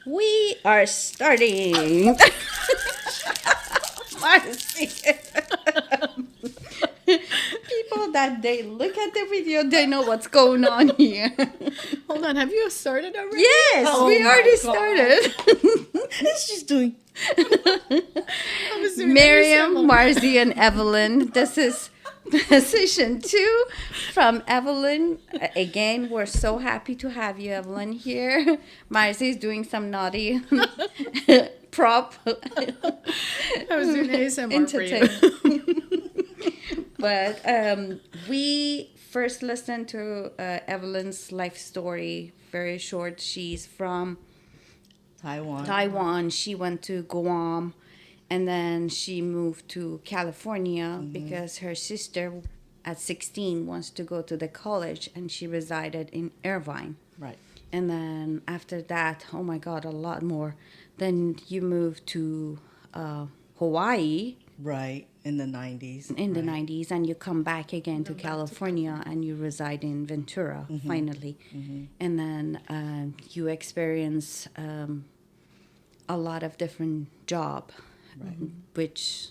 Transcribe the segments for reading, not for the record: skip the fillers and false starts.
We are starting. Marcy. People that they look at the video, they know what's going on here. Hold on, have you started already? Yes, Oh we my already God. started. She's doing. I was doing Miriam, every Marcy, and Evelyn. This is session 2 from Evelyn. Again, we're so happy to have you, Evelyn, here. Marcy is doing some naughty prop I was doing ASMR for entertainment. you. But we first listened to Evelyn's life story, very short. She's from Taiwan. She went to Guam, and then she moved to California because her sister at 16 wants to go to the college, and she resided in Irvine. Right. And then after that, oh my God, a lot more. Then you moved to Hawaii Right. In the 90s. in the right. 90s, and you come back again to Back to California, and you reside in Ventura finally. And then you experience a lot of different job, which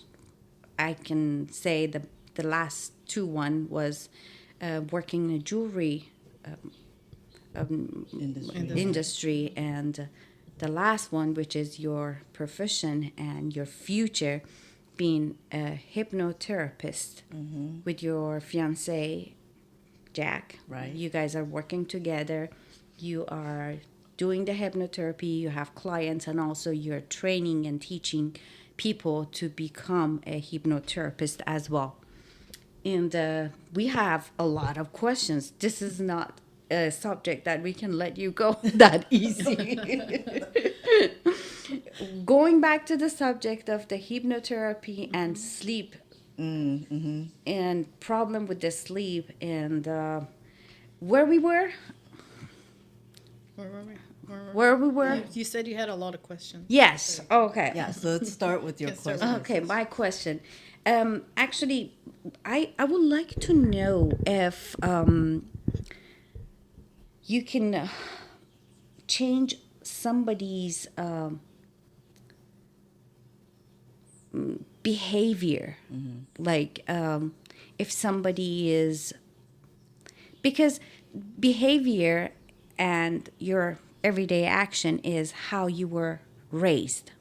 I can say the last one was working in a jewelry industry, and the last one, which is your profession and your future, being a hypnotherapist with your fiance Jack. Right. You guys are working together. You are doing the hypnotherapy. You have clients, and also you're training and teaching people to become a hypnotherapist as well. And we have a lot of questions. This is not a subject that we can let you go that easy. Going back to the subject of the hypnotherapy and sleep and problem with the sleep and where we were, Where were we? where we were. You said you had a lot of questions. Yes. Okay. Yeah, so let's start with your Yes, sir. question. Okay, my question. Actually, I would like to know if you can change somebody's behavior. Like if somebody is, because behavior and your everyday action is how you were raised,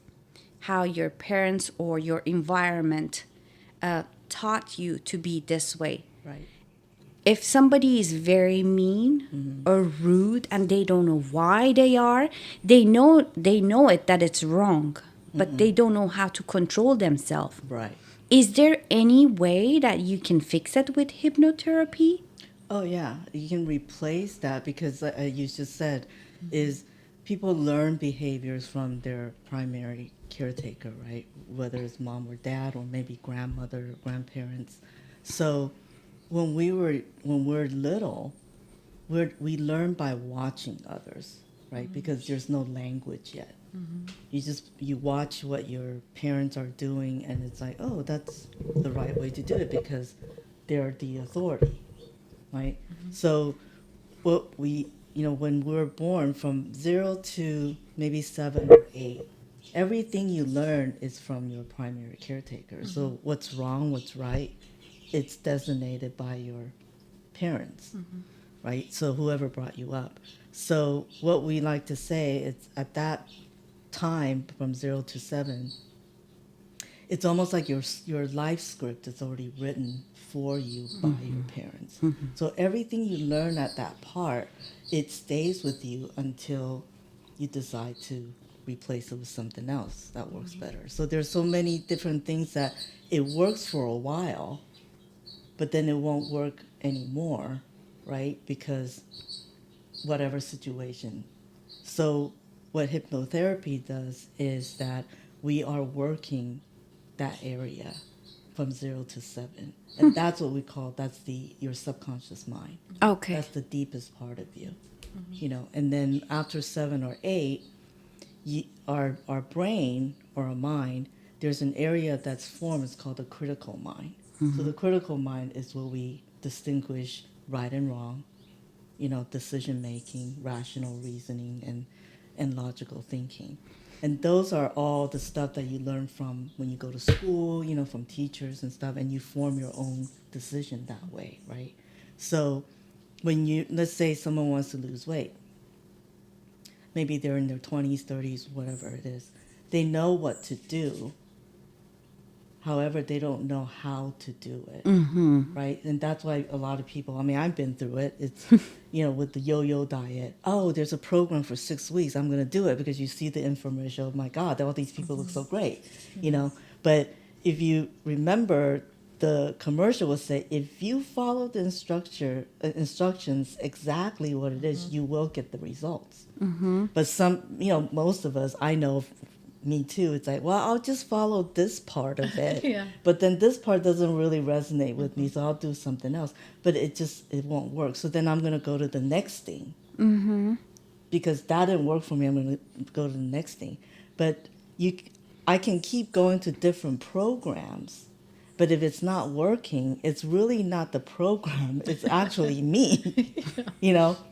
how your parents or your environment taught you to be this way. Right. If somebody is very mean or rude and they don't know why they are, they know it that it's wrong, but they don't know how to control themselves. Right. Is there any way that you can fix it with hypnotherapy? Oh, yeah. You can replace that because you just said is people learn behaviors from their primary caretaker, right? Whether it's mom or dad or maybe grandmother, grandparents. So when we're little, we learn by watching others, right? Because there's no language yet. You watch what your parents are doing, and it's like, oh, that's the right way to do it because they're the authority, right? So what when we're born from 0 to maybe 7 or 8, everything you learn is from your primary caretaker. So what's wrong, what's right, it's designated by your parents, right? So whoever brought you up. So what we like to say is at that time from 0 to 7, it's almost like your life script is already written for you by your parents. So everything you learn at that part, it stays with you until you decide to replace it with something else that works better. So there's so many different things that it works for a while, but then it won't work anymore, right? Because whatever situation. So what hypnotherapy does is that we are working that area from 0 to 7. And that's what we call, your subconscious mind. Okay. That's the deepest part of you, and then after 7 or 8, our brain or our mind, there's an area that's formed, it's called the critical mind. So the critical mind is where we distinguish right and wrong, decision making, rational reasoning, and logical thinking. And those are all the stuff that you learn from when you go to school, from teachers and stuff, and you form your own decision that way, right? So let's say someone wants to lose weight, maybe they're in their 20s, 30s, whatever it is, they know what to do. However, they don't know how to do it, right? And that's why a lot of people, I've been through it. It's, with the yo-yo diet. Oh, there's a program for 6 weeks. I'm going to do it because you see the infomercial. Oh, my God, all these people look so great, But if you remember, the commercial will say, if you follow the instructions exactly what it is, you will get the results. But most of us, I know, me too, it's like, well, I'll just follow this part of it. Yeah. But then this part doesn't really resonate with me, so I'll do something else. But it won't work. So then I'm going to go to the next thing. Because that didn't work for me, I'm going to go to the next thing. But I can keep going to different programs. But if it's not working, it's really not the program. It's actually me,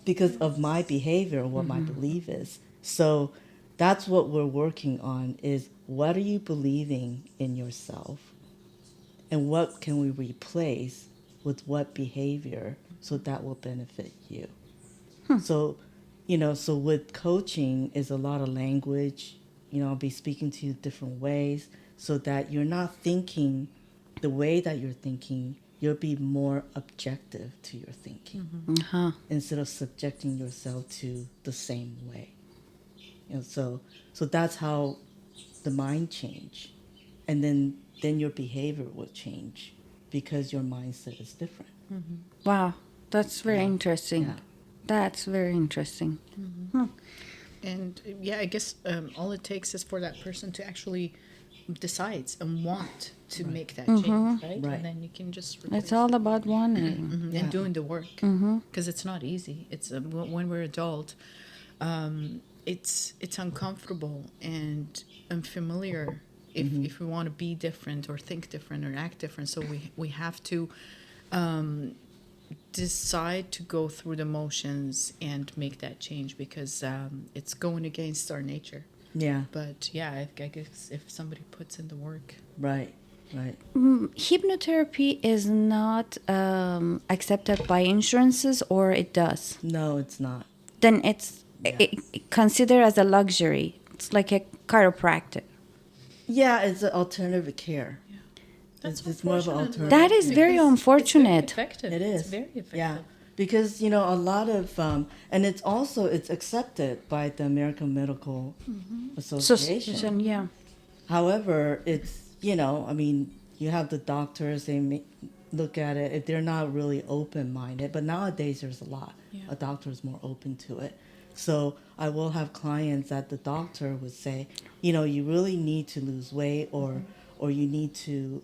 because of my behavior and what my belief is. So that's what we're working on is what are you believing in yourself? And what can we replace with what behavior so that will benefit you? So, so with coaching is a lot of language. I'll be speaking to you different ways so that you're not thinking the way that you're thinking, you'll be more objective to your thinking instead of subjecting yourself to the same way. So that's how the mind change, and then your behavior will change because your mindset is different. Wow, that's very interesting. Yeah. That's very interesting. And I guess all it takes is for that person to actually decides and want to make that change, right? Right. And then you can just It's all about wanting. and doing the work because it's not easy. It's when we're adult, it's uncomfortable and unfamiliar if we want to be different or think different or act different. So we have to decide to go through the motions and make that change because it's going against our nature. Yeah. But I guess if somebody puts in the work. Right. Hypnotherapy is not accepted by insurances, or it does? No, it's not. Then it's considered as a luxury. It's like a chiropractic. Yeah, it's an alternative care. Yeah. That's It's more of an unfortunate. alternative. That is very Because unfortunate. It's very effective. It is. It's very effective. Yeah, because a lot of and it's accepted by the American Medical Association. Yeah. However, it's you have the doctors, they look at it if they're not really open-minded. But nowadays there's a lot. Yeah. A doctor is more open to it. So I will have clients that the doctor would say, you really need to lose weight or you need to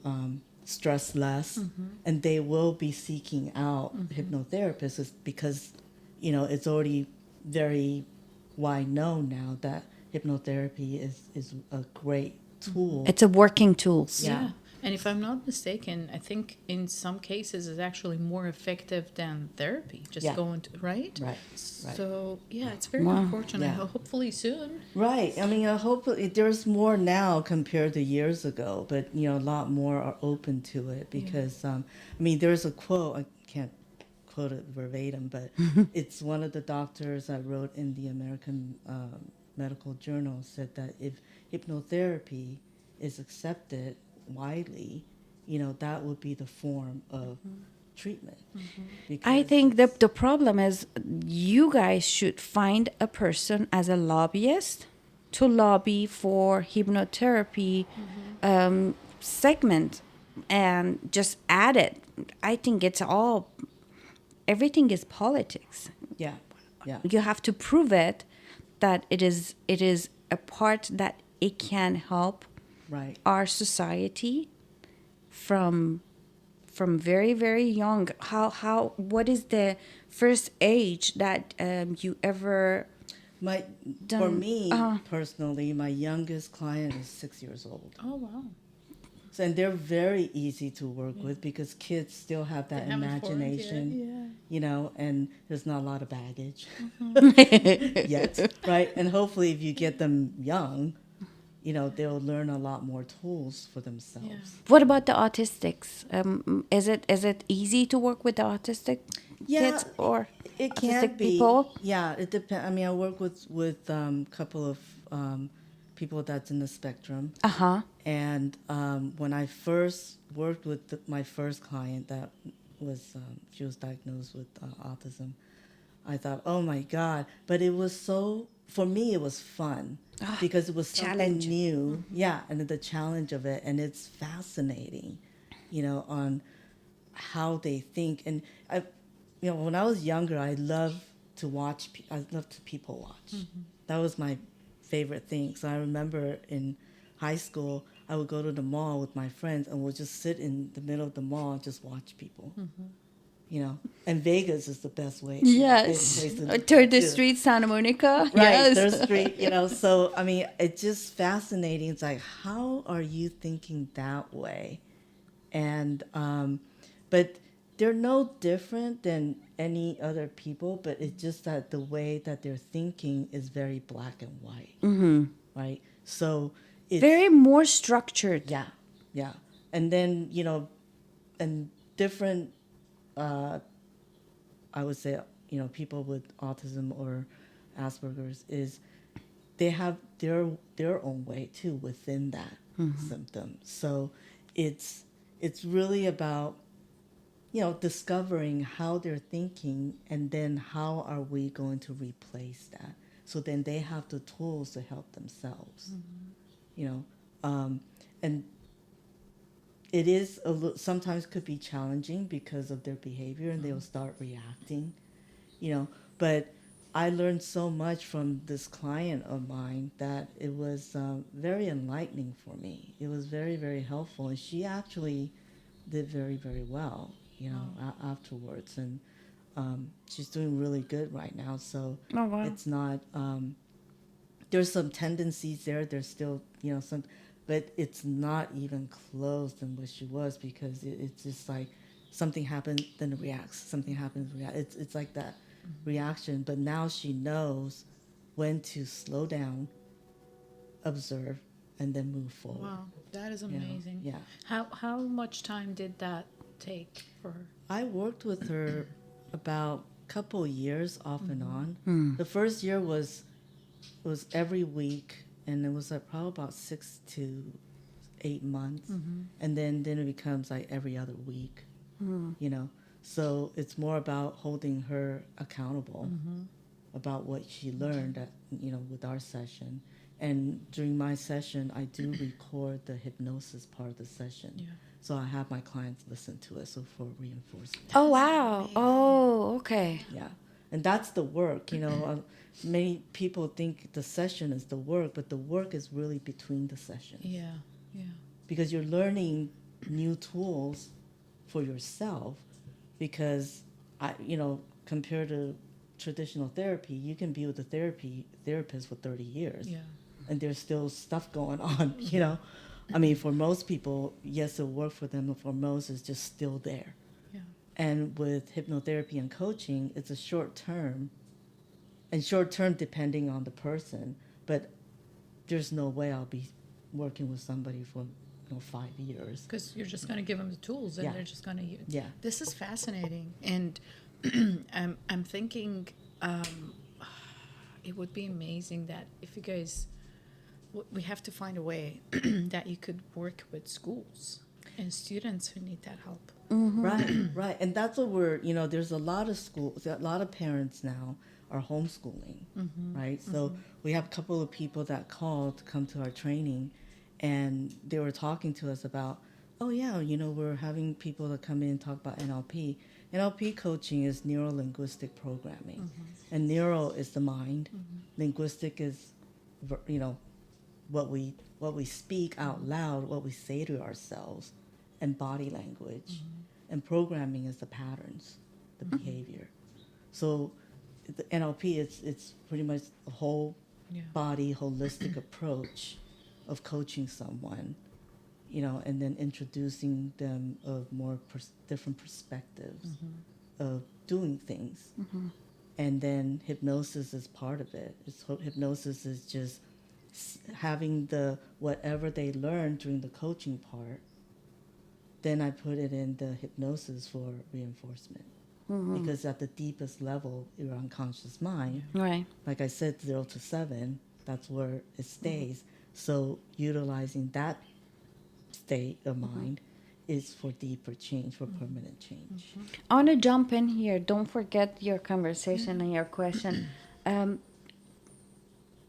stress less, and they will be seeking out hypnotherapists because, it's already very wide known now that hypnotherapy is a great tool. It's a working tool. Yeah. And if I'm not mistaken, I think in some cases it's actually more effective than therapy. Just going to, right? Right. So, it's very Wow. unfortunate. Yeah. Hopefully soon. Right. I hope there's more now compared to years ago, but a lot more are open to it because there's a quote, I can't quote it verbatim, but it's one of the doctors I wrote in the American Medical Journal said that if hypnotherapy is accepted widely, that would be the form of treatment. I think the problem is you guys should find a person as a lobbyist to lobby for hypnotherapy segment and just add it. I think everything is politics. Yeah. You have to prove it that it is a part that it can help Right. our society from very, very young. What is the first age that you ever For me personally, my youngest client is 6 years old. Oh, wow. So, and they're very easy to work with because kids still have that They haven't formed yet, imagination, you know, and there's not a lot of baggage Mm-hmm. yet, right? And hopefully, if you get them young, you know, they'll learn a lot more tools for themselves. What about the autistics? Is it easy to work with the autistic Yeah, kids or it can autistic be. people? Yeah, it depends. I mean, I work with couple of people that's in the spectrum. Uh huh. And when I first worked with my first client, that was she was diagnosed with autism. I thought, oh my God! But it was so for me, it was fun because it was something Challenge. new. Yeah, and the challenge of it, and it's fascinating, you know, on how they think. And I, you know, when I was younger, I loved to watch. I loved to people watch. That was my favorite thing. So I remember in high school, I would go to the mall with my friends, and we'll just sit in the middle of the mall and just watch people. You know, and Vegas is the best way. Yes. Place to do Third that, the too. street, Santa Monica. Right, Yes. Third Street, you know. So I mean, it's just fascinating. It's like, how are you thinking that way? And but they're no different than any other people. But it's just that the way that they're thinking is very black and white, right? So it's Very more structured. yeah, yeah. And then, you know, and different, I would say, you know, people with autism or Asperger's is they have their own way too within that symptom. So it's really about, you know, discovering how they're thinking and then how are we going to replace that. So then they have the tools to help themselves, you know. And it is sometimes could be challenging because of their behavior and they'll start reacting, you know. But I learned so much from this client of mine that it was very enlightening for me. It was very, very helpful. And she actually did very, very well, you know, afterwards. And she's doing really good right now. So Oh wow. it's not, there's some tendencies there. There's still, you know, some, but it's not even close than what she was because it's just like something happens, then it reacts. Something happens, react. It's like that reaction. But now she knows when to slow down, observe, and then move forward. Wow, that is You know? amazing. Yeah. How much time did that take for her? I worked with her about a couple years off and on. The first year was every week, and it was like probably about 6 to 8 months, and then it becomes like every other week. You know, so it's more about holding her accountable about what she learned at, you know, with our session. And during my session, I do record the hypnosis part of the session. Yeah. So I have my clients listen to it, so for reinforcement. Oh wow. Oh okay. Yeah, and that's the work. You know, many people think the session is the work, but the work is really between the sessions. Yeah, yeah. Because you're learning new tools for yourself. Because you know, compared to traditional therapy, you can be with a therapist for 30 years, Yeah. and there's still stuff going on. You know, I mean, for most people, yes, it'll work for them, but for most, it's just still there. Yeah. And with hypnotherapy and coaching, it's a short term, and short term depending on the person. But there's no way I'll be working with somebody for 5 years. Because you're just going to give them the tools and Yeah. they're just going to use. Yeah. This is fascinating. And I'm thinking it would be amazing that if you guys, we have to find a way that you could work with schools and students who need that help. Right. And that's what you know, there's a lot of schools, a lot of parents now are homeschooling, right? So we have a couple of people that called to come to our training, and they were talking to us about, oh yeah, you know, we're having people that come in and talk about NLP. NLP coaching is neuro-linguistic programming, and neuro is the mind, linguistic is, you know, what we speak out loud, what we say to ourselves, and body language, and programming is the patterns, the behavior. So the NLP, it's pretty much a whole Yeah. body holistic approach of coaching someone, and then introducing them of more different perspectives of doing things. And then hypnosis is part of it. Hypnosis is just having the whatever they learn during the coaching part, then I put it in the hypnosis for reinforcement. Because at the deepest level, your unconscious mind, Right. like I said, 0 to 7, that's where it stays. So utilizing that state of mind is for deeper change, for permanent change. I want to jump in here. Don't forget your conversation and your question.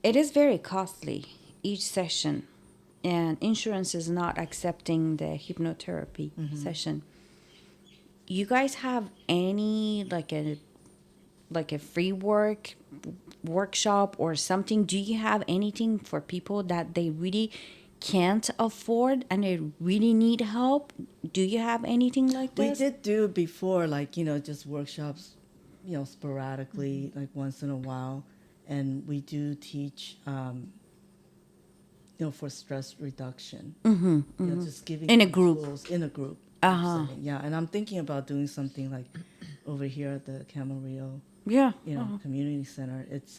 It is very costly, each session, and insurance is not accepting the hypnotherapy session. You guys have any like a free workshop or something? Do you have anything for people that they really can't afford and they really need help? Do you have anything like We this? did do before, like, just workshops, sporadically, like once in a while. And we do teach, for stress reduction. Just giving In a them group. tools in a group. Setting. Yeah, and I'm thinking about doing something like over here at the Camarillo, Yeah. community center. It's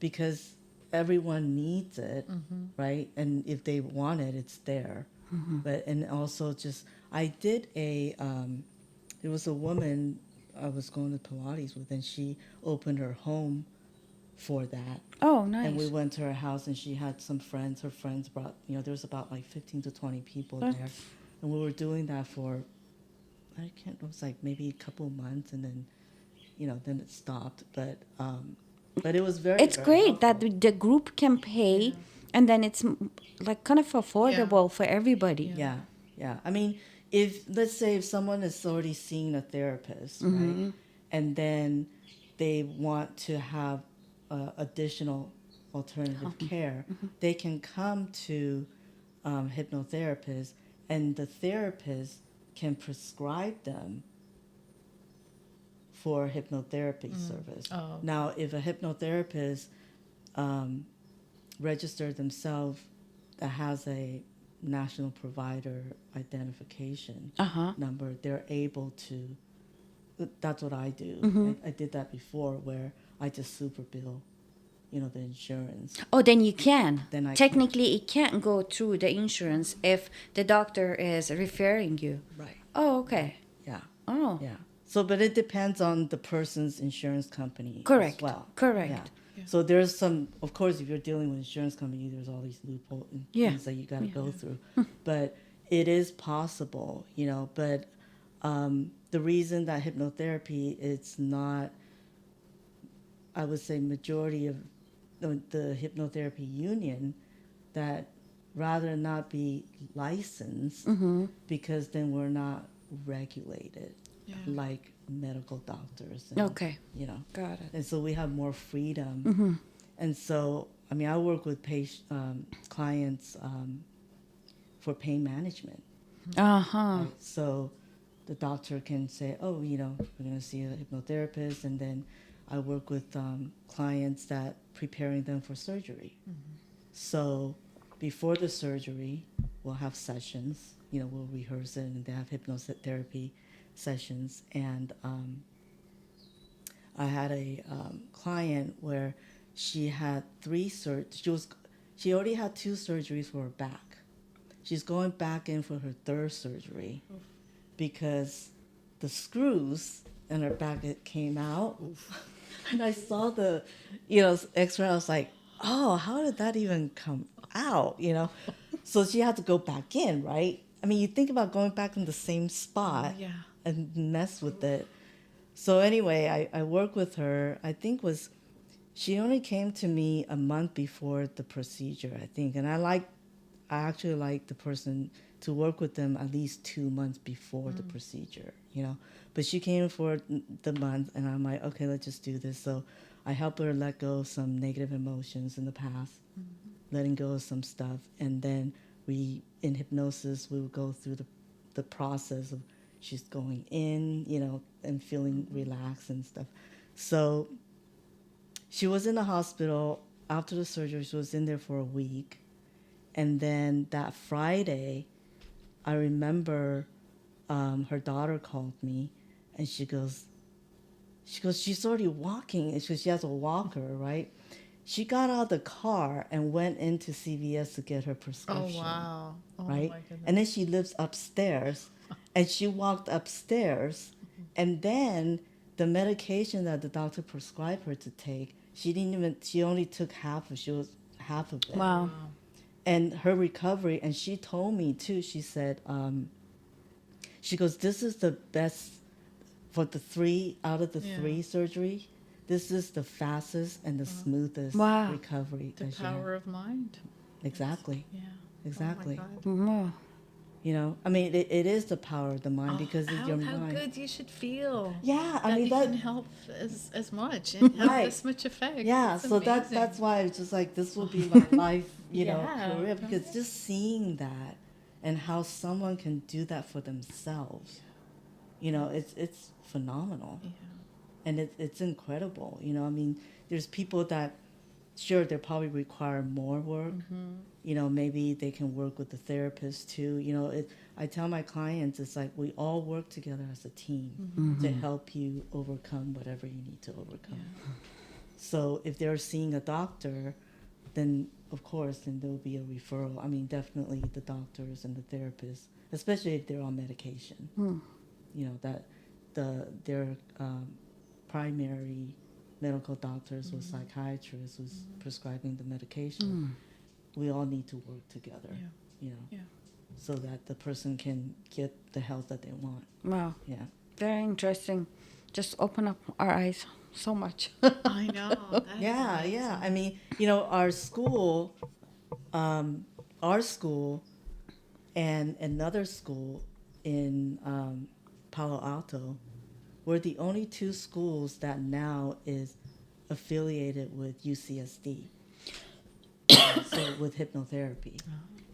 because everyone needs it, right? And if they want it, it's there. But and also just I did there was a woman I was going to Pilates with, and she opened her home for that. Oh, nice. And we went to her house, and she had some friends. Her friends brought, there was about like 15 to 20 people there. And we were doing that for, it was like maybe a couple months, and then, then it stopped. But it was very, It's very great helpful. that the group can pay, and then it's like kind of affordable for everybody. Yeah, yeah. I mean, let's say if someone is already seeing a therapist, right, and then they want to have additional alternative care, they can come to hypnotherapists, and the therapist can prescribe them for hypnotherapy service. Oh. Now, if a hypnotherapist registered themselves that has a national provider identification number, they're able to. That's what I do. I did that before, where I just super bill, the insurance. Oh, then you can. Then I Technically, it can't go through the insurance if the doctor is referring you. Right. Oh, okay. Yeah. Oh, Yeah. So, but it depends on the person's insurance company correct. as well. Correct. Yeah. So there's some, of course, if you're dealing with insurance company, there's all these loopholes and things that you got to go through. But it is possible, but the reason that hypnotherapy, it's not, I would say, majority of the hypnotherapy union, that rather not be licensed, because then we're not regulated like medical doctors. And, Okay. Got it. and so we have more freedom. And so, I mean, I work with clients for pain management. Right? So the doctor can say, oh, we're going to see a hypnotherapist, and then I work with clients that preparing them for surgery. So before the surgery, we'll have sessions, we'll rehearse it, and they have hypnotherapy sessions. And I had a client where she had 3 she already had 2 surgeries for her back. She's going back in for her 3rd surgery because the screws in her back, it came out. And I saw the, X-ray. I was like, oh, how did that even come out? So she had to go back in, right? I mean, you think about going back in the same spot and mess with it. So anyway, I worked with her. I think she only came to me a month before the procedure, I think. And I actually like the person to work with them at least 2 months before the procedure, But she came for the month, and I'm like, okay, let's just do this. So I help her let go of some negative emotions in the past, letting go of some stuff. And then in hypnosis, we would go through the process of she's going in, and feeling relaxed and stuff. So she was in the hospital after the surgery. She was in there for a week. And then that Friday, I remember her daughter called me, and she goes, she's already walking. And she has a walker, right? She got out of the car and went into CVS to get her Oh, prescription. wow. Oh, Right? my goodness. And then she lives upstairs, and she walked upstairs, and then the medication that the doctor prescribed her to take, she only took half of it. Wow. Wow. And her recovery, and she told me too, she said, she goes, this is the best for the three out of the Yeah. three surgery. This is the fastest and the smoothest Wow. recovery The that she had. power of mind. Exactly. Yeah. Exactly. Oh, my God. Wow. You know, I mean, it is the power of the mind because it's your how mind. good you should feel. Yeah, I that mean you that. can help as much and have Right. this much effect. Yeah, It's so amazing. that's why it's just like this will be my life, Yeah. career, because just seeing that and how someone can do that for themselves, it's phenomenal. Yeah. And it's incredible. I mean, there's people that, sure, they probably require more work. Maybe they can work with the therapist too. I tell my clients, it's like we all work together as a team to help you overcome whatever you need to overcome. So if they're seeing a doctor, then of course, then there'll be a referral. I mean, definitely the doctors and the therapists, especially if they're on medication. That their primary medical doctors or psychiatrists who's prescribing the medication, we all need to work together, Yeah. so that the person can get the health that they want. Wow. Yeah. Very interesting. Just open up our eyes so much. I know. That is Yeah, amazing. yeah. I mean, our school and another school in Palo Alto were the only two schools that now is affiliated with UCSD, so with hypnotherapy.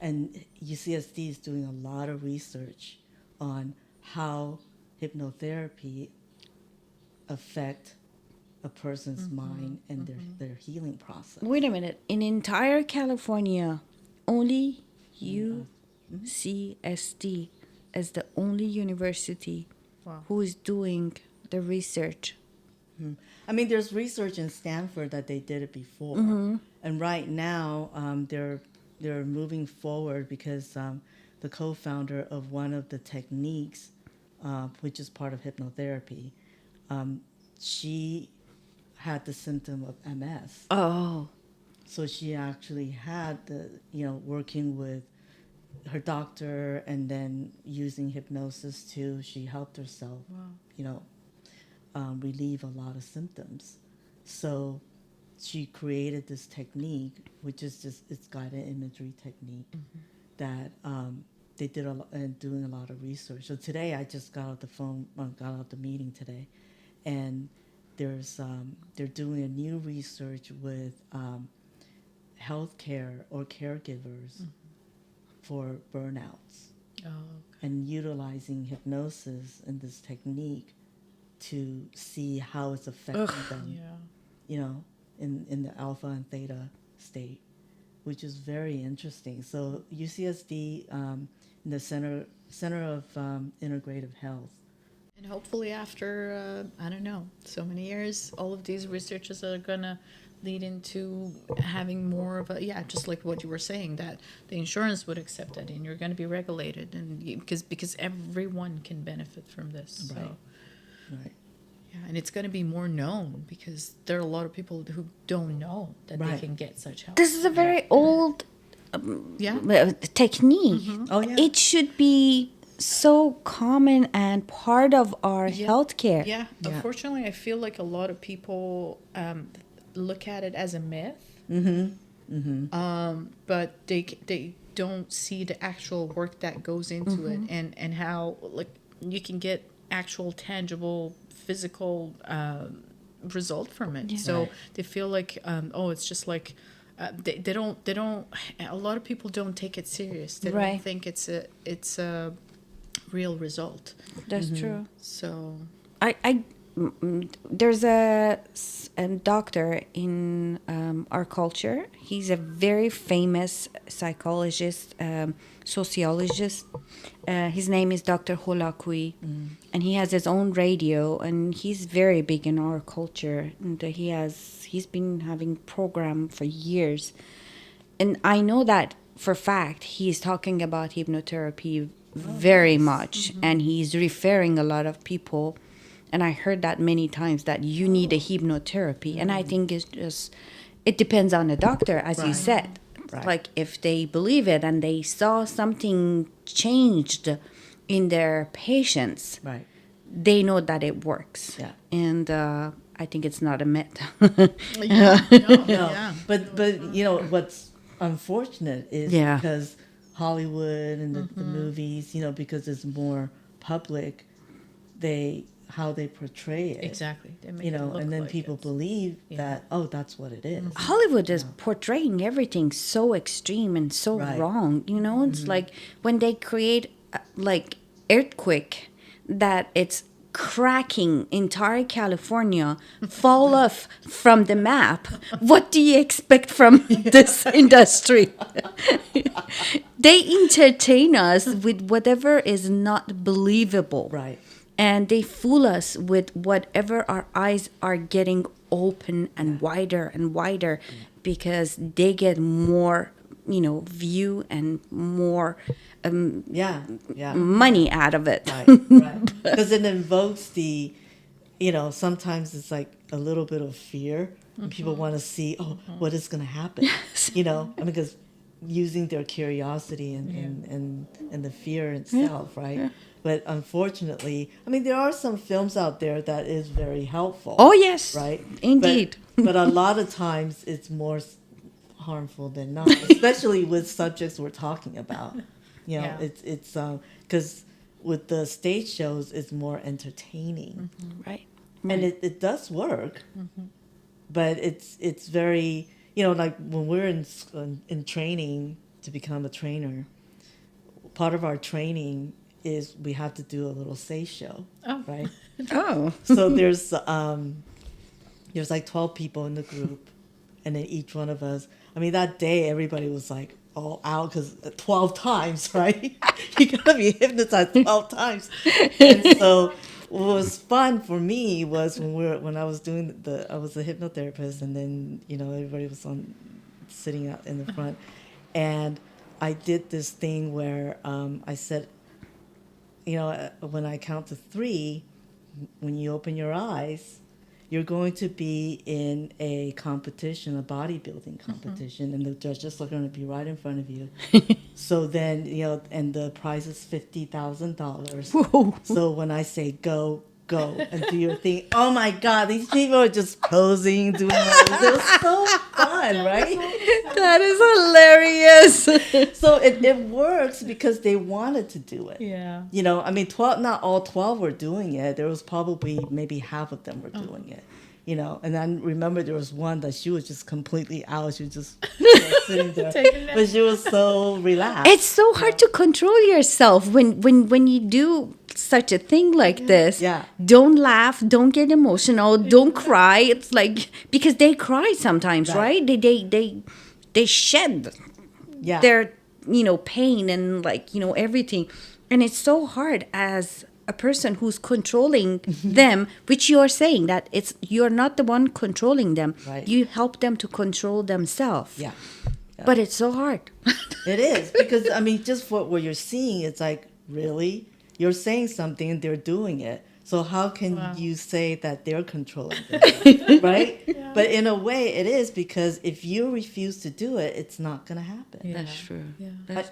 And UCSD is doing a lot of research on how hypnotherapy affect a person's mind and their healing process. Wait a minute. In entire California, only UCSD is the only university Wow. who is doing the research. I mean, there's research in Stanford that they did it before, and right now they're moving forward because the co-founder of one of the techniques, which is part of hypnotherapy, she had the symptom of MS. Oh. So she actually had working with her doctor and then using hypnosis too. She helped herself, relieve a lot of symptoms. So she created this technique, which is it's guided imagery technique that they did doing a lot of research. So today I just got out the meeting today, and they're doing a new research with healthcare or caregivers for burnouts, Oh, okay. and utilizing hypnosis and this technique to see how it's affecting them, Yeah. in the alpha and theta state, which is very interesting. So UCSD, in the Center of Integrative Health. And hopefully after, I don't know, so many years, all of these researches are going to lead into having more of just like what you were saying, that the insurance would accept it and you're going to be regulated, and because everyone can benefit from this. Right. So, Right. yeah, and it's going to be more known because there are a lot of people who don't know that they Right. can get such help. This is a very old technique. Oh, yeah. It should be so common and part of our healthcare. Yeah, Yeah. unfortunately, I feel like a lot of people look at it as a myth. But they don't see the actual work that goes into it, and how you can get actual tangible physical result from it. Yeah. So Right. they feel like it's just like they don't a lot of people don't take it serious. They Right. don't think it's a real result. That's true. So there's a doctor in our culture. He's a very famous psychologist, sociologist. His name is Dr. Holakui, and he has his own radio, and he's very big in our culture. And he's been having program for years, and I know that for fact he's talking about hypnotherapy very much, and he's referring a lot of people. And I heard that many times that you need a hypnotherapy. And I think it's just, it depends on the doctor, as you Right. said. Right. Like if they believe it and they saw something changed in their patients, Right. they know that it works. Yeah. And I think it's not a myth. Yeah, no, No, yeah. but you know what's unfortunate is Yeah. because Hollywood and the movies, you know, because it's more public, how they portray it, Exactly. They make you it know, look and then like people it's- believe that that's what it is. Hollywood is portraying everything so extreme and so Right. wrong. You know, it's like when they create like earthquake that it's cracking entire California, fall off from the map. What do you expect from this industry? They entertain us with whatever is not believable. Right. And they fool us with whatever our eyes are getting open and wider because they get more, view and more Yeah. money out of it. Right. Right. Because it invokes sometimes it's like a little bit of fear. And people want to see, what is going to happen? Because using their curiosity and the fear itself, right? Yeah. But unfortunately, there are some films out there that is very helpful. Oh, yes. Right? Indeed. But a lot of times it's more harmful than not, especially with subjects we're talking about. Yeah. It's because with the stage shows, it's more entertaining. Right. And it does work, but it's very, like when we're in training to become a trainer, part of our training is we have to do a little stage show, Oh. right? Oh. So there's like 12 people in the group, and then each one of us, that day everybody was like all out because 12 times, right? You gotta be hypnotized 12 times. And so what was fun for me was when I was doing I was a hypnotherapist, and then everybody was sitting out in the front, and I did this thing where I said, when I count to 3, when you open your eyes, you're going to be in a competition, a bodybuilding competition, and the judges are going to be right in front of you. So then, and the prize is $50,000. So when I say go and do your thing, oh my God, these people are just posing, doing all this. It was so fun, right? That is hilarious. So it works because they wanted to do it. Yeah. 12, not all 12 were doing it. There was probably maybe half of them were doing it. And I remember there was one that she was just completely out. She was just sitting there, but she was so relaxed. It's so hard to control yourself when you do such a thing like this. Yeah. Don't laugh, don't get emotional, don't cry. It's like because they cry sometimes, right? They shed Yeah. their pain and everything. And it's so hard as a person who's controlling them, which you're saying that you're not the one controlling them. Right. You help them to control themselves. Yeah. But it's so hard. It is because just for what you're seeing, it's like, really, you're saying something and they're doing it. So how can you say that they're controlling them, right? Yeah. But in a way, it is, because if you refuse to do it, it's not going to happen. Yeah. That's true.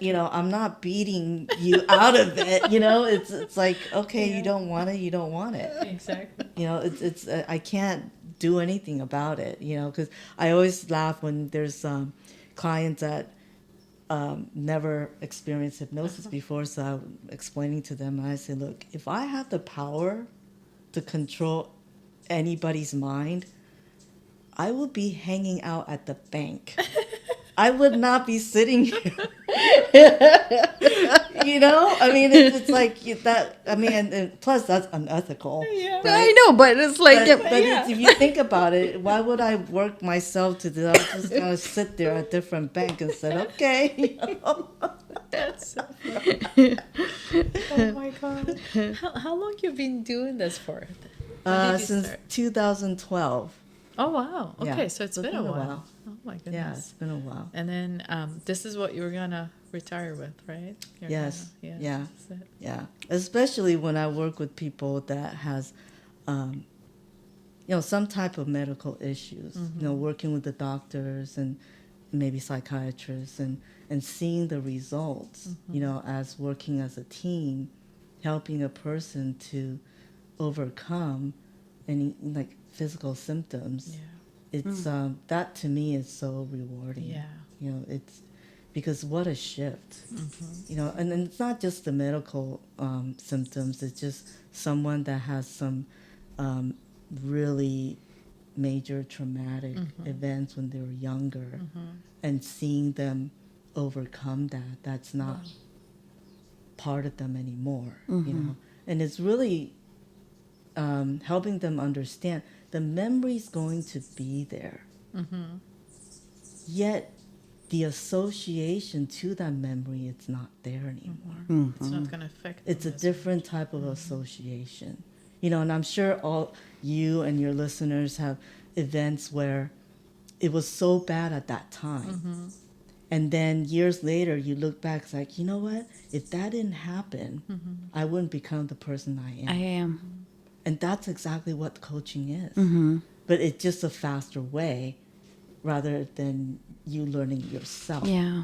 Yeah. I'm not beating you out of it. It's like, okay, you don't want it, you don't want it. Exactly. It's I can't do anything about it. Because I always laugh when there's clients that never experienced hypnosis before, so I'm explaining to them, and I say, look, if I had the power to control anybody's mind, I would be hanging out at the bank. I would not be sitting here. You know, I mean, it's like that. I mean, and plus that's unethical. Yeah. Right? I know, but it's like But if you think about it, why would I work myself to do? I was just gonna sit there at different bank and said, okay. You know? That's so funny. Oh my god. How long you been doing this for? When did you Since start? 2012. Oh wow. Yeah, Okay, so it's been a while. Oh my goodness. Yeah, it's been a while. And then this is what you were gonna retire with, right? You're Yes. Gonna, Yeah. that's it. Yeah. Especially when I work with people that has, some type of medical issues. Working with the doctors and maybe psychiatrists and seeing the results. As working as a team, helping a person to overcome any like physical symptoms. Yeah. It's that to me is so rewarding. Yeah. It's because what a shift. And it's not just the medical symptoms. It's just someone that has some really major traumatic events when they were younger, and seeing them overcome that. That's not part of them anymore. And it's really helping them understand the memory's going to be there. Yet the association to that memory, it's not there anymore. It's not gonna affect It's a them as different type of association. And I'm sure all you and your listeners have events where it was so bad at that time. And then years later, you look back, it's like, you know what? If that didn't happen, I wouldn't become the person I am. I am. And that's exactly what coaching is. But it's just a faster way rather than you learning yourself. Yeah.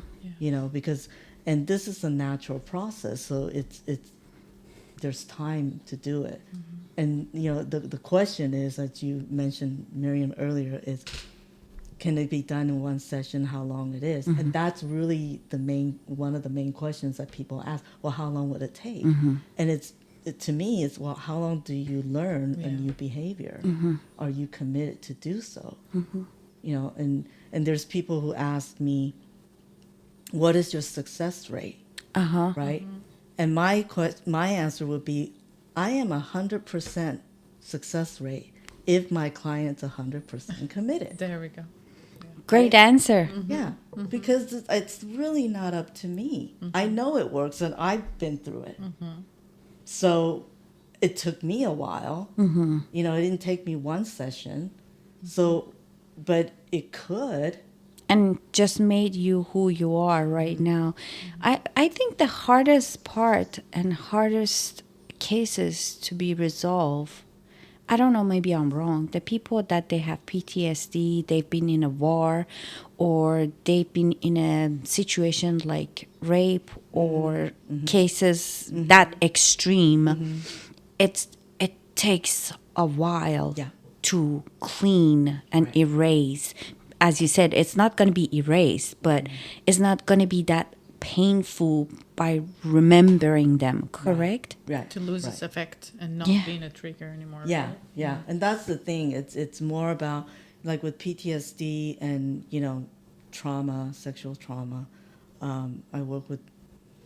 Because, and this is a natural process, so it's there's time to do it. And, the question is, that you mentioned, Miriam, earlier, is can it be done in one session, how long it is? And that's really one of the main questions that people ask. Well, how long would it take? And to me, it's, well, how long do you learn a new behavior? Are you committed to do so? And there's people who ask me, what is your success rate? Right? And my answer would be, I am 100% success rate if my client's 100% committed. There we go. Great answer. Yeah, because it's really not up to me. I know it works, and I've been through it. So it took me a while. It didn't take me one session. So, but it could. And just made you who you are right now. I think the hardest part and hardest cases to be resolved, I don't know, maybe I'm wrong. The people that they have PTSD, they've been in a war, or they've been in a situation like rape or cases that extreme, it takes a while to clean and erase. As you said, it's not going to be erased, but it's not going to be that painful by remembering them, correct? Right. To lose right. its effect and not Yeah. being a trigger anymore. Yeah, right? yeah. And that's the thing. It's more about, like with PTSD and, trauma, sexual trauma. I work with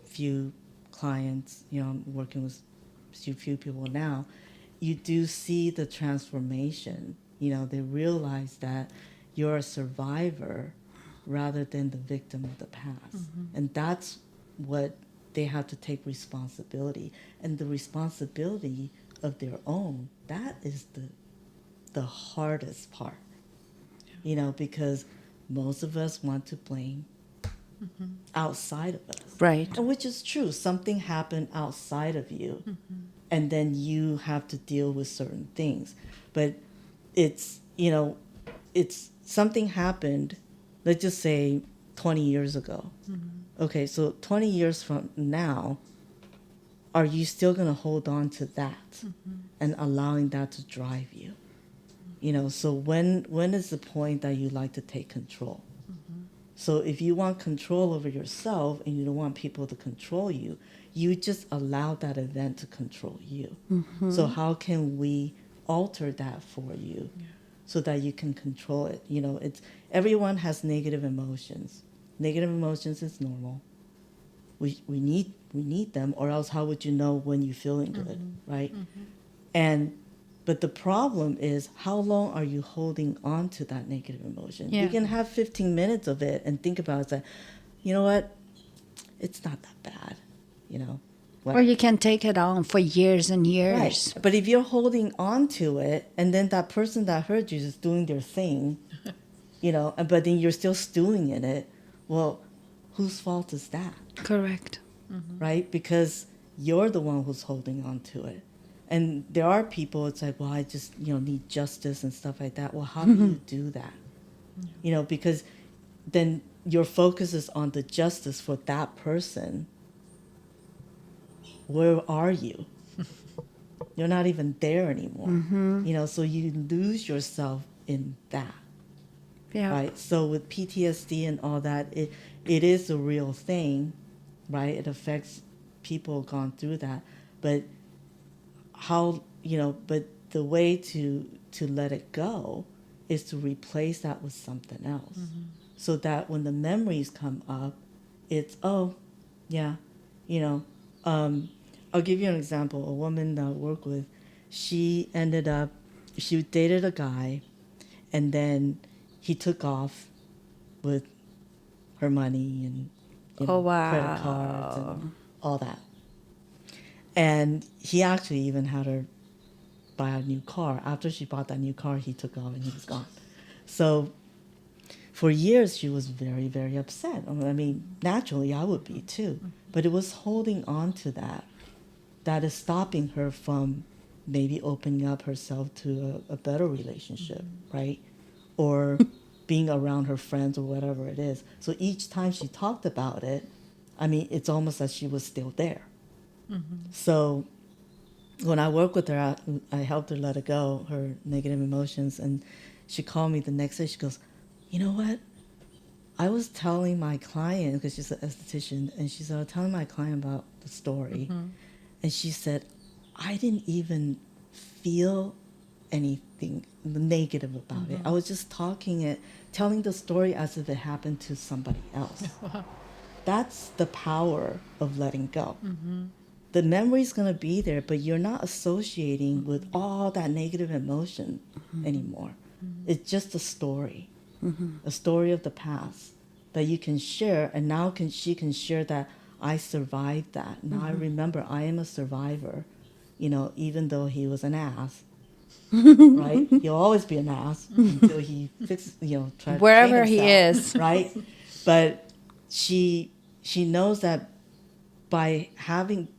few clients, I'm working with few people now. You do see the transformation. They realize that you're a survivor rather than the victim of the past. And that's what they have to take responsibility. And the responsibility of their own, that is the hardest part. Because most of us want to blame outside of us. Right. And which is true. Something happened outside of you, and then you have to deal with certain things. But it's something happened, let's just say 20 years ago. Okay, so 20 years from now, are you still going to hold on to that and allowing that to drive you? So when is the point that you like to take control? So if you want control over yourself and you don't want people to control you, you just allow that event to control you. So how can we alter that for you so that you can control it? Everyone has negative emotions. Negative emotions is normal. we need them, or else how would you know when you're feeling good, right? And but the problem is, how long are you holding on to that negative emotion? Yeah. You can have 15 minutes of it and think about it, say, you know what, it's not that bad, you know. Or you can take it on for years and years. Right. But if you're holding on to it, and then that person that hurt you is doing their thing, you know, but then you're still stewing in it, well, whose fault is that? Correct. Right? Because you're the one who's holding on to it. And there are people, it's like, well, I just, you know, need justice and stuff like that. Well, how do you do that? You know, because then your focus is on the justice for that person. Where are you? You're not even there anymore. You know, so you lose yourself in that. Yeah. Right? So with PTSD and all that, it is a real thing, right? It affects people gone through that. But how, you know, but the way to let it go is to replace that with something else. So that when the memories come up, it's, oh, yeah, you know. I'll give you an example. A woman that I work with, she dated a guy, and then he took off with her money and credit cards and all that. And he actually even had her buy a new car. After she bought that new car, he took off and he was gone. So for years, she was very, very upset. I mean, naturally, I would be too. But it was holding on to that is stopping her from maybe opening up herself to a better relationship, right? Or being around her friends or whatever it is. So each time she talked about it, I mean, it's almost like she was still there. So when I work with her, I helped her let it go, her negative emotions. And she called me the next day. She goes, you know what? I was telling my client, because she's an esthetician, and she said, I was telling my client about the story. And she said, I didn't even feel anything negative about it. I was just telling the story as if it happened to somebody else. That's the power of letting go. The memory's going to be there, but you're not associating with all that negative emotion anymore. It's just a story of the past that you can share, and now she can share that I survived that. Now I remember I am a survivor, you know, even though he was an ass, right? He'll always be an ass until he fixes, you know, tries Wherever to he himself, is. right? But she knows that by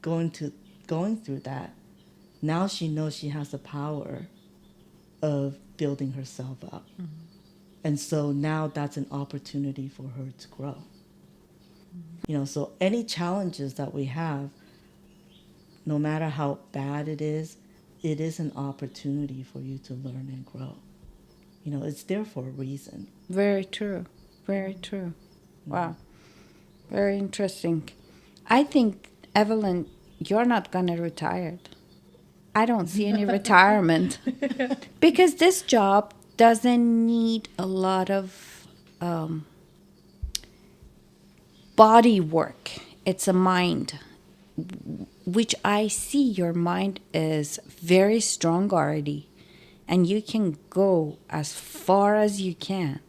going through that, now she knows she has the power of building herself up. And so now that's an opportunity for her to grow. You know, so any challenges that we have, no matter how bad it is an opportunity for you to learn and grow. You know, it's there for a reason. Very true. Very true. Wow. Very interesting. I think, Evelyn, you're not going to retire. I don't see any retirement. Because this job doesn't need a lot of body work. It's a mind, which I see your mind is very strong already. And you can go as far as you can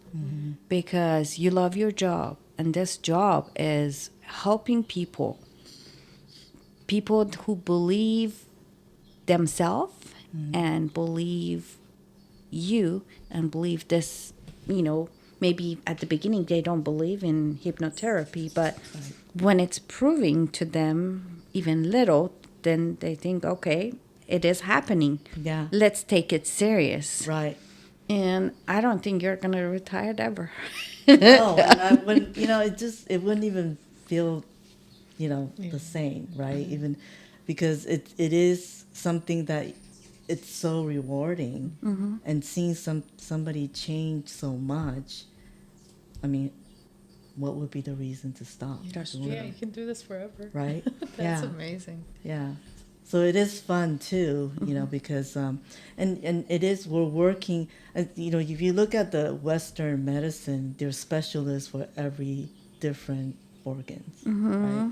because you love your job. And this job is helping people who believe themselves and believe you and believe this, you know, maybe at the beginning they don't believe in hypnotherapy, but when it's proving to them even little, then they think, okay, it is happening. Yeah. Let's take it serious. Right. And I don't think you're going to retire ever. No, and I wouldn't, you know, it wouldn't even feel, you know, the same, right? Even because it is something that it's so rewarding, and seeing somebody change so much. I mean, what would be the reason to stop? Yeah, you can do this forever. Right? That's amazing. Yeah. So it is fun too, you know, because and it is, we're working, you know, if you look at the Western medicine, there's specialists for every different organs, right?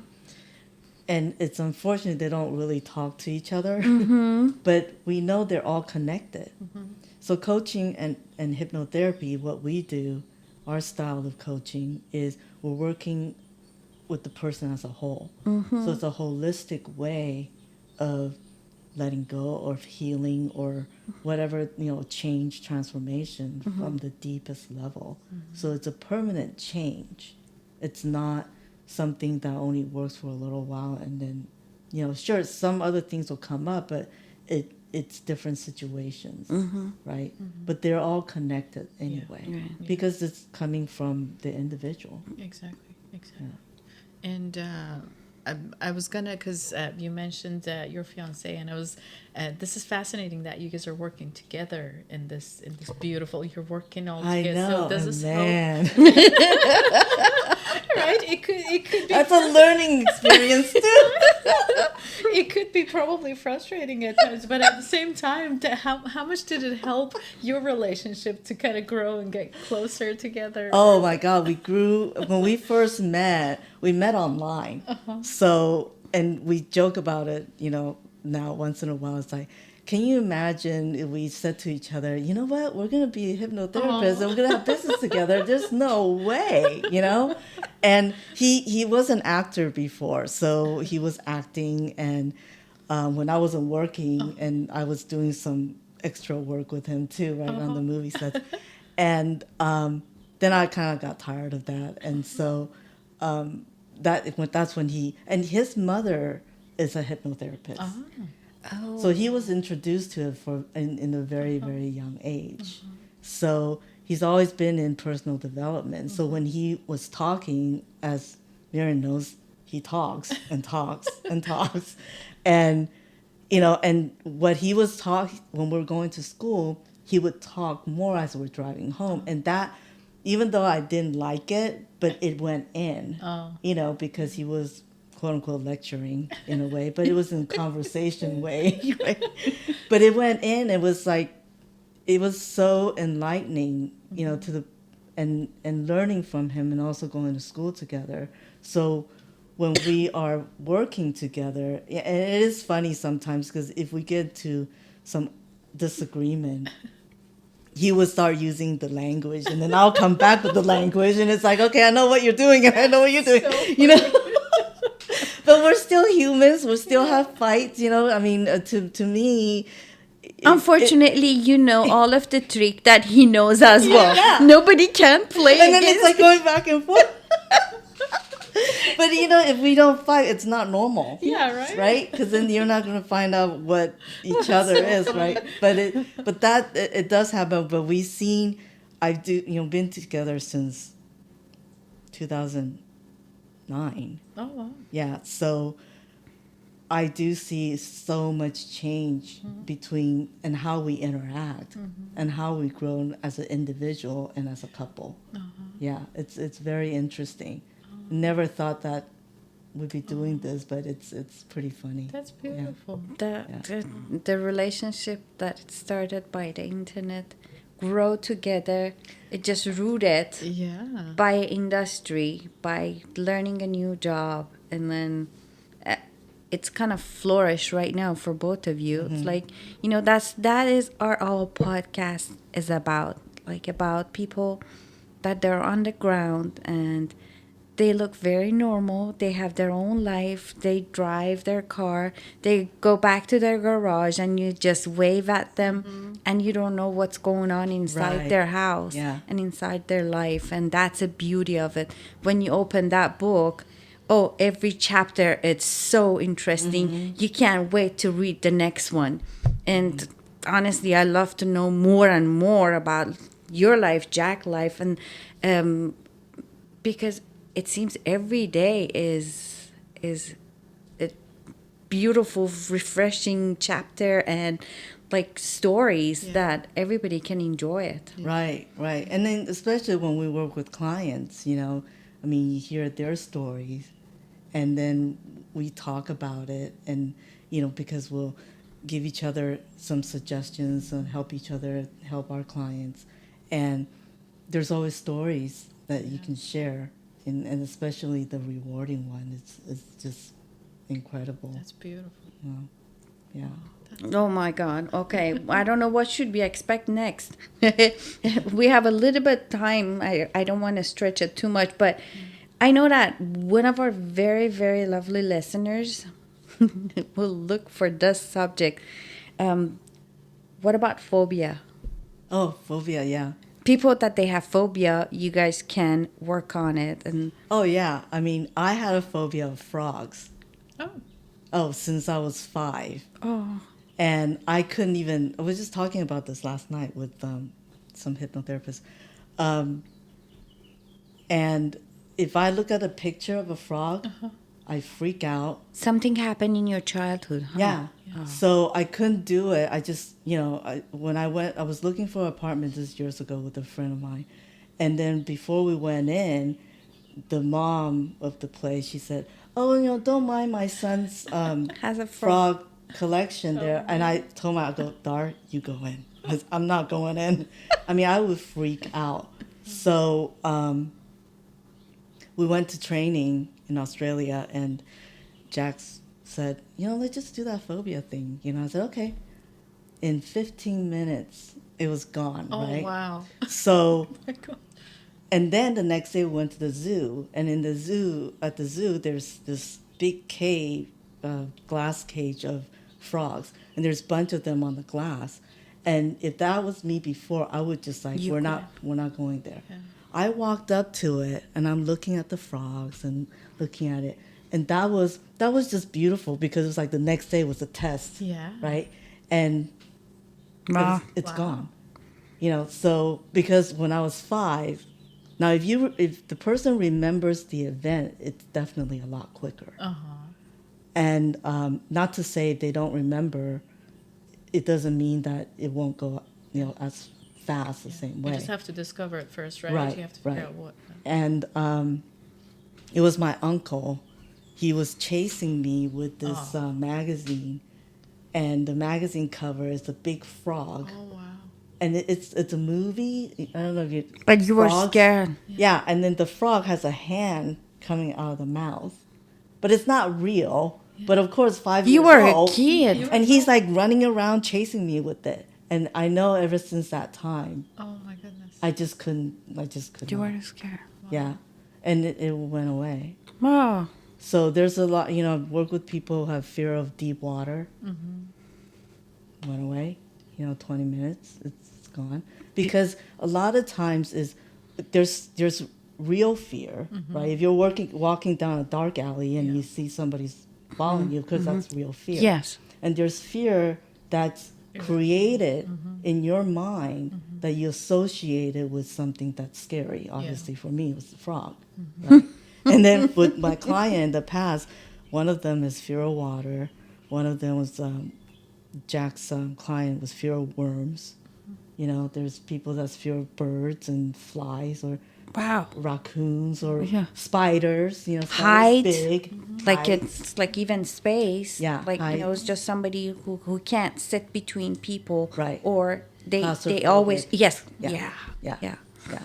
And it's unfortunate they don't really talk to each other, Mm-hmm. but we know they're all connected. So coaching and hypnotherapy, what we do, our style of coaching is we're working with the person as a whole. Mm-hmm. So it's a holistic way of letting go or healing or whatever, change, transformation from the deepest level. So it's a permanent change. It's not something that only works for a little while and then, sure, some other things will come up, but it's different situations, right? But they're all connected anyway, Right. because it's coming from the individual. Exactly. And I was gonna, because you mentioned your fiance, and I was. This is fascinating that you guys are working together in this beautiful. You're working all I together. know, So does this help? man. Right? It could be. That's a learning experience too. It could be probably frustrating at times, but at the same time, how much did it help your relationship to kind of grow and get closer together? Oh my God, we grew when we first met. We met online, so and we joke about it. Now once in a while, it's like, can you imagine if we said to each other, you know what, we're gonna be a hypnotherapist and we're gonna have business together? There's no way. And he was an actor before, so he was acting, and when I wasn't working, and I was doing some extra work with him too, right on the movie sets, and then I kind of got tired of that, and so that's when his mother is a hypnotherapist. Oh. So he was introduced to it in a very, very young age. So he's always been in personal development. So when he was talking, as Miriam knows, he talks and talks and talks. And, and what he was talking, when we were going to school, he would talk more as we were driving home. And that, even though I didn't like it, but it went in, because he was quote unquote lecturing in a way, but it was in conversation way, right? But it went in. It was like, it was so enlightening, to the, and learning from him, and also going to school together. So when we are working together, and it is funny sometimes, because if we get to some disagreement, he would start using the language, and then I'll come back with the language, and it's like, okay, I know what you're doing, and I know what you're doing, But we're still humans. We still have fights, I mean, to me. Unfortunately, all of the trick that he knows as well. Yeah. Nobody can play And then against it's like going back and forth. But if we don't fight, it's not normal. Yeah, right. Right? Because then you're not going to find out what each other is, right? But it does happen. But I've been together since 2009. Oh wow. Yeah, so I do see so much change between and how we interact and how we grow as an individual and as a couple. Yeah, it's very interesting. Never thought that we'd be doing this, but it's pretty funny. That's beautiful. The relationship that started by the internet grow together. It just rooted Yeah. by industry, by learning a new job, and then it's kind of flourish right now for both of you. It's like, that is our podcast is about, like, about people that they're on the ground and they look very normal. They have their own life. They drive their car. They go back to their garage and you just wave at them and you don't know what's going on inside their house and inside their life. And that's the beauty of it. When you open that book, every chapter, it's so interesting. You can't wait to read the next one. And honestly, I love to know more and more about your life, Jack's life, and because it seems every day is a beautiful, refreshing chapter and like stories that everybody can enjoy it. Right. And then especially when we work with clients, I mean, you hear their stories and then we talk about it and, because we'll give each other some suggestions and help each other help our clients. And there's always stories that you can share. And especially the rewarding one, it's just incredible. That's beautiful. Yeah. Oh my God. Okay. I don't know what should we expect next. We have a little bit time. I don't want to stretch it too much, but I know that one of our very, very lovely listeners will look for this subject. What about phobia? Oh, phobia, yeah. People that they have phobia, you guys can work on it. And Oh, yeah. I mean, I had a phobia of frogs. Oh, Oh, since I was 5. oh, And I couldn't even, I was just talking about this last night with some hypnotherapists. And if I look at a picture of a frog, I freak out. something happened in your childhood, huh? Yeah. So I couldn't do it. I just, when I went, I was looking for an apartment this years ago with a friend of mine. And then before we went in, the mom of the place, she said, "Oh, don't mind my son's Has a frog collection there." And I told her, I go, "Dar, you go in. 'Cause I'm not going in." I mean, I would freak out. So we went to training in Australia, and Jax said, "Let's just do that phobia thing." I said, "Okay." In 15 minutes, it was gone, oh right? wow. So, My God. and then the next day we went to the zoo, and at the zoo, there's this big cave, glass cage of frogs, and there's a bunch of them on the glass. And if that was me before, I would just like, we're not going there. Yeah. I walked up to it, and I'm looking at the frogs and looking at it, and that was just beautiful, because it was like the next day was a test, Yeah. right? And it's Wow. gone, So because when I was 5, now if the person remembers the event, it's definitely a lot quicker. And not to say they don't remember, it doesn't mean that it won't go, as fast the same way. You just have to discover it first, right? Right, You have to figure right. out what. And it was my uncle. He was chasing me with this magazine, and the magazine cover is a big frog. Oh wow. And it's a movie. I don't know if you. But you were frogs. scared. Yeah, and then the frog has a hand coming out of the mouth, but it's not real. But of course, 5 years You were a old, kid. and he's like running around chasing me with it. And I know ever since that time, Oh my goodness. I just couldn't. You were scared. Yeah, and it went away. Oh, So there's a lot. I've worked with people who have fear of deep water. Went away. 20 minutes, it's gone. Because a lot of times there's real fear, right? If you're walking down a dark alley and you see somebody's following you, because that's real fear. yes. And there's fear that's created in your mind that you associated with something that's scary. Obviously, for me, it was the frog. Right? And then with my client in the past, one of them is fear of water. One of them was Jack's client was fear of worms. There's people that's fear of birds and flies, or Wow. raccoons, or Yeah. spiders. Spiders Height. big. Like Heights. it's like even space. Yeah, Like height. it's just somebody who can't sit between people. Right. Or they Claustrophobic. always yes. Yeah. Yeah. Yeah. Yeah. Yeah.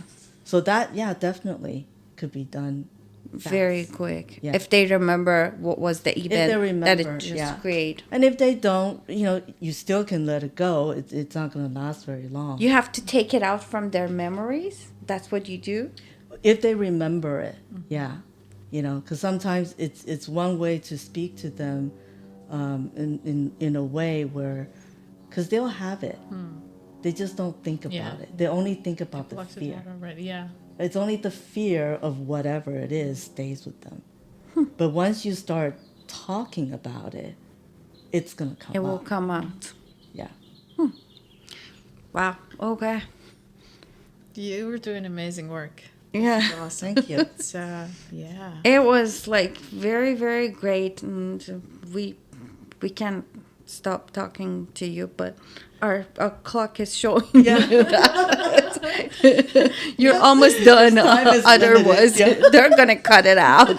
So that, definitely could be done fast. Very quick. Yeah. If they remember what was the event they that remember, it just yeah. created. And if they don't, you still can let it go. It's not going to last very long. You have to take it out from their memories. That's what you do. If they remember it, yeah. Because sometimes it's one way to speak to them in a way where, because they'll have it. They just don't think about it. They only think about the Blocks it fear. out already. Yeah. It's only the fear of whatever it is stays with them. But once you start talking about it, it's going to come It will up. come out. Yeah. Wow. Okay. You were doing amazing work. Yeah. Awesome. Thank you. It's yeah. It was like very, very great, and we can't stop talking to you, but our clock is showing that you're almost done. Time is Otherwise, limited. Yeah. they're gonna cut it out.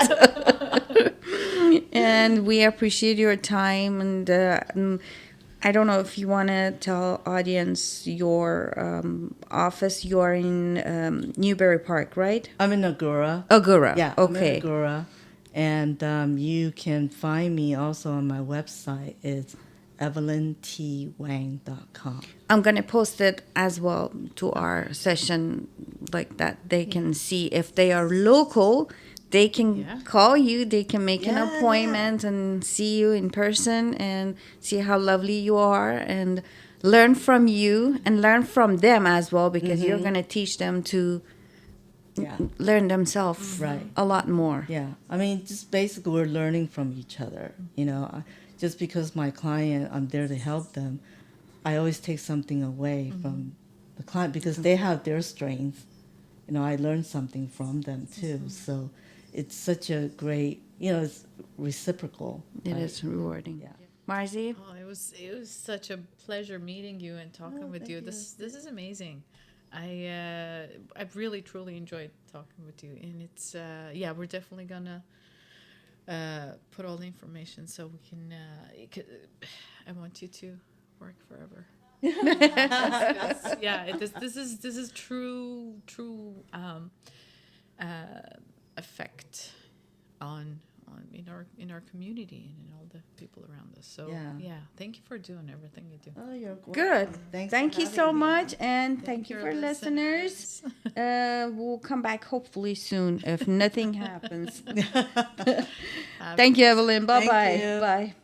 And we appreciate your time, and I don't know if you want to tell audience your office. You're in Newbury Park, right? I'm in Agora. Agora. Yeah. I'm in Okay. Agora. And you can find me also on my website. It's evelyntwang.com. I'm gonna post it as well to our session, like that they can see if they are local. They can Yeah. call you. They can make an Yeah, appointment and see you in person and see how lovely you are and learn from you and learn from them as well because you're gonna teach them to Yeah. learn themselves Right. a lot more. Yeah, I mean, just basically we're learning from each other. You know, just because my client, I'm there to help them, I always take something away from the client because they have their strengths. You know, I learn something from them too. So it's such a great, you know, it's reciprocal. It right? is rewarding. Yeah. Marzi? Oh, it was such a pleasure meeting you and talking with thank you. you. This is amazing. I've really truly enjoyed talking with you, and it's yeah, we're definitely gonna put all the information so we can. I want you to work forever. Yeah, this is true effect on in our community and in all the people around us. So Yeah. thank you for doing everything you do. Oh, you're welcome. Good. Thanks Thank for you so having me. much, and thank you your for listeners. We'll come back hopefully soon if nothing happens. Thank you, Evelyn. Bye bye. you. Bye.